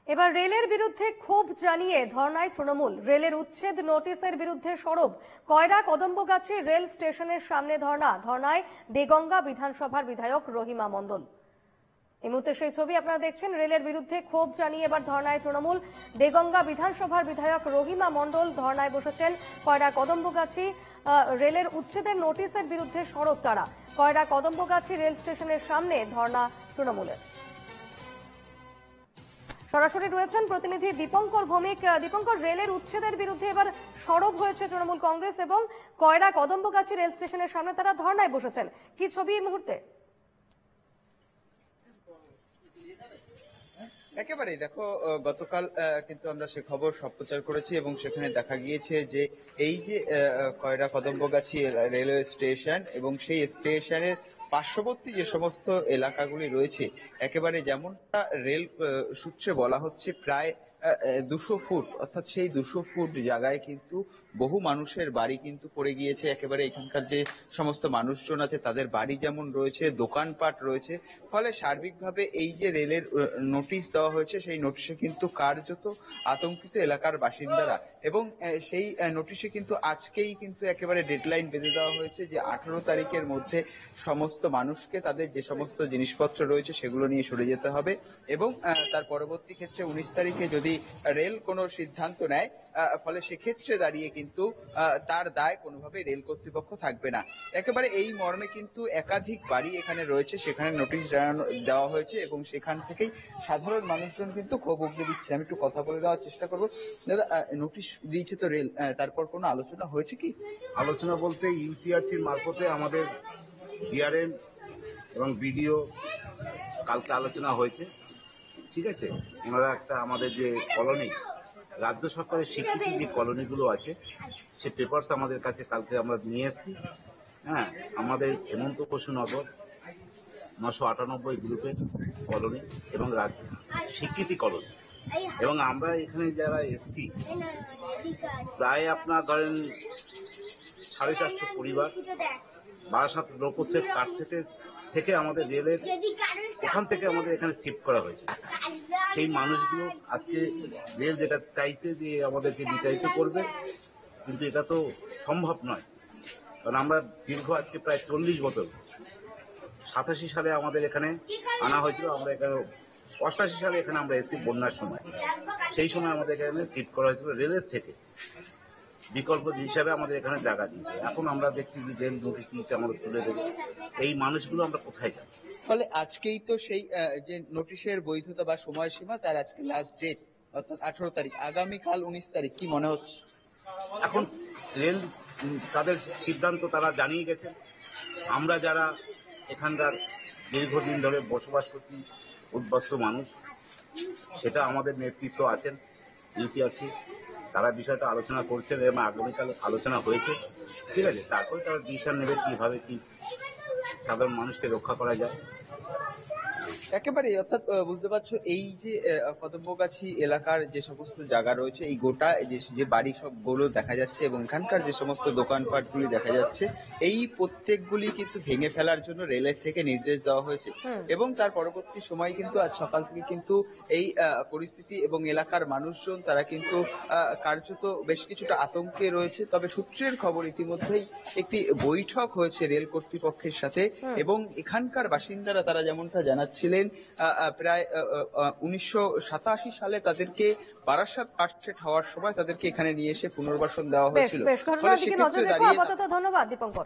এবার রেলের বিরুদ্ধে ক্ষোভ জানিয়ে ধর্নায় তৃণমূল। রেলের উচ্ছেদ নোটিশের বিরুদ্ধে সরব। কয়রা কদম্বগাছি রেল স্টেশনের সামনে ধর্নায় দেগঙ্গা বিধানসভার বিধায়ক রহিমা মণ্ডল। এই মুহূর্তে সেই ছবি আপনারা দেখছেন। রেলের বিরুদ্ধে ক্ষোভ জানিয়ে এবার ধর্নায় তৃণমূল। দেগঙ্গা বিধানসভার বিধায়ক রহিমা মণ্ডল ধর্নায় বসেছেন। কয়রা কদম্বগাছি রেলের উচ্ছেদের নোটিশের বিরুদ্ধে সরব তারা। কয়রা কদম্বগাছি রেল স্টেশনের সামনে ধর্না তৃণমূলের। সরাসরি রয়েছেন প্রতিনিধি দীপঙ্কর ভৌমিক। দীপঙ্কর, রেলের উচ্ছেদের বিরুদ্ধে এবার সরব হয়েছে তৃণমূল কংগ্রেস এবং কয়রা কদম্বগাছি রেল স্টেশনের সামনে তারা ধর্নায় বসেছেন। কি ছবি এই মুহূর্তে? একেবারেই দেখো, গতকাল কিন্তু আমরা সে খবর সম্প্রচার করেছি এবং সেখানে দেখা গিয়েছে যে এই যে কয়রা কদম্বগাছি রেলওয়ে স্টেশন এবং সেই স্টেশনের পার্শ্ববর্তী যে সমস্ত এলাকাগুলি রয়েছে, একেবারে যেমনটা রেল সূত্রে বলা হচ্ছে, প্রায় 200 ফুট, অর্থাৎ সেই 200 ফুট জায়গায় কিন্তু বহু মানুষের বাড়ি কিন্তু পড়ে গিয়েছে। একেবারে এখানকার যে সমস্ত মানুষজন আছে তাদের বাড়ি যেমন রয়েছে, দোকানপাট রয়েছে। ফলে সার্বিকভাবে এই যে রেলের নোটিশ দেওয়া হয়েছে, সেই নোটিশে কিন্তু কার্যত আতঙ্কিত এলাকার বাসিন্দারা। এবং সেই নোটিশে কিন্তু আজকেই কিন্তু একেবারে ডেডলাইন বেঁধে দেওয়া হয়েছে যে 18 তারিখের মধ্যে সমস্ত মানুষকে তাদের যে সমস্ত জিনিসপত্র রয়েছে সেগুলো নিয়ে সরে যেতে হবে। এবং তার পরবর্তী ক্ষেত্রে 19 তারিখে যদি রেল কোনো সিদ্ধান্ত নেয়, ফলে সেক্ষেত্রে দাঁড়িয়ে কিন্তু তার দায় কোনোভাবে রেল কর্তৃপক্ষ থাকবে না। একেবারে এই মর্মে কিন্তু একাধিক বাড়ি এখানে রয়েছে, সেখানে নোটিশ দেওয়া হয়েছে এবং সেখান থেকেই সাধারণ মানুষজন কিন্তু ক্ষোভ উগড়ে দিচ্ছে। আমি একটু কথা বলে দেওয়ার চেষ্টা করবো। দাদা, নোটিশ দিয়েছে তো রেল, তারপর কোনো আলোচনা হয়েছে কি? আলোচনা বলতে ইউসিআরসির মারফতে আমাদের ডিআরএম এবং বিডিও কালকে আলোচনা হয়েছে। ঠিক আছে, ওনারা একটা আমাদের যে কলোনি, রাজ্য সরকারের স্বীকৃতি যে কলোনিগুলো আছে, সে পেপারস আমাদের কাছে কালকে আমরা নিয়ে এসেছি। হ্যাঁ, আমাদের হেমন্ত বসুনগর 998 গ্রুপের কলোনি এবং স্বীকৃতি কলোনি, এবং আমরা এখানে যারা এসছি প্রায় আপনার ধরেন 450 পরিবার, বারাসাত লোকোসেট কারসেটের থেকে আমাদের রেলের ওখান থেকে আমাদের এখানে শিফট করা হয়েছে। সেই মানুষগুলো আজকে রেল যেটা চাইছে যে আমাদেরকে বিতাড়িত করবে, কিন্তু এটা তো সম্ভব নয়। কারণ আমরা দীর্ঘ আজকে প্রায় 40 বছর, 87 সালে আমাদের এখানে আনা হয়েছিল, আমরা এখানে 88 সালে এখানে আমরা এসেছি বন্যার সময়। সেই সময় আমাদের এখানে শিফট করা হয়েছিল রেলের থেকে, বিকল্প হিসাবে আমাদের এখানে জায়গা দিয়েছে। এখন আমরা দেখছি যে রেল নোটিশ দিয়েছে, আমাদের তুলে দেবে। এই মানুষগুলো আমরা কোথায় যাব? ফলে আজকেই তো সেই যে নোটিশের বৈধতা বা সময়সীমা, তার আজকে লাস্ট ডেট, অর্থাৎ 18 তারিখ। আগামীকাল 19 তারিখ, কি মনে হচ্ছে? এখন রেল তাদের সিদ্ধান্ত তারা জানিয়ে গেছেন। আমরা যারা এখানকার দীর্ঘদিন ধরে বসবাস করছি, উদ্বাস্ত মানুষ, সেটা আমাদের নেতৃত্ব আছেন ইউসিআরসি, তারা বিষয়টা আলোচনা করছেন এবং আগামীকাল আলোচনা হয়েছে। ঠিক আছে, তারপরে তারা ডিসিশন নেবে কিভাবে কি সাধারণ মানুষকে রক্ষা করা যায়। একেবারে, অর্থাৎ বুঝতে পারছো, এই যে কদম্বগাছি এলাকার যে সমস্ত জায়গা রয়েছে, এই গোটা যে বাড়ি সবগুলো দেখা যাচ্ছে এবং এখানকার যে সমস্ত দোকানপাটগুলি দেখা যাচ্ছে, এই প্রত্যেকগুলি কিন্তু ভেঙে ফেলার জন্য রেলের থেকে নির্দেশ দেওয়া হয়েছে। এবং তার পরবর্তী সময় কিন্তু আজ সকাল থেকে কিন্তু এই পরিস্থিতি এবং এলাকার মানুষজন তারা কিন্তু কার্যত বেশ কিছুটা আতঙ্কে রয়েছে। তবে সূত্রের খবর, ইতিমধ্যেই একটি বৈঠক হয়েছে রেল কর্তৃপক্ষের সাথে এবং এখানকার বাসিন্দারা তারা যেমনটা জানাচ্ছিলেন, প্রায় 1987 সালে তাদেরকে বারাসাত কারসেট হওয়ার সময় তাদেরকে এখানে নিয়ে এসে পুনর্বাসন দেওয়া হয়েছিল। ধন্যবাদ দীপঙ্কর।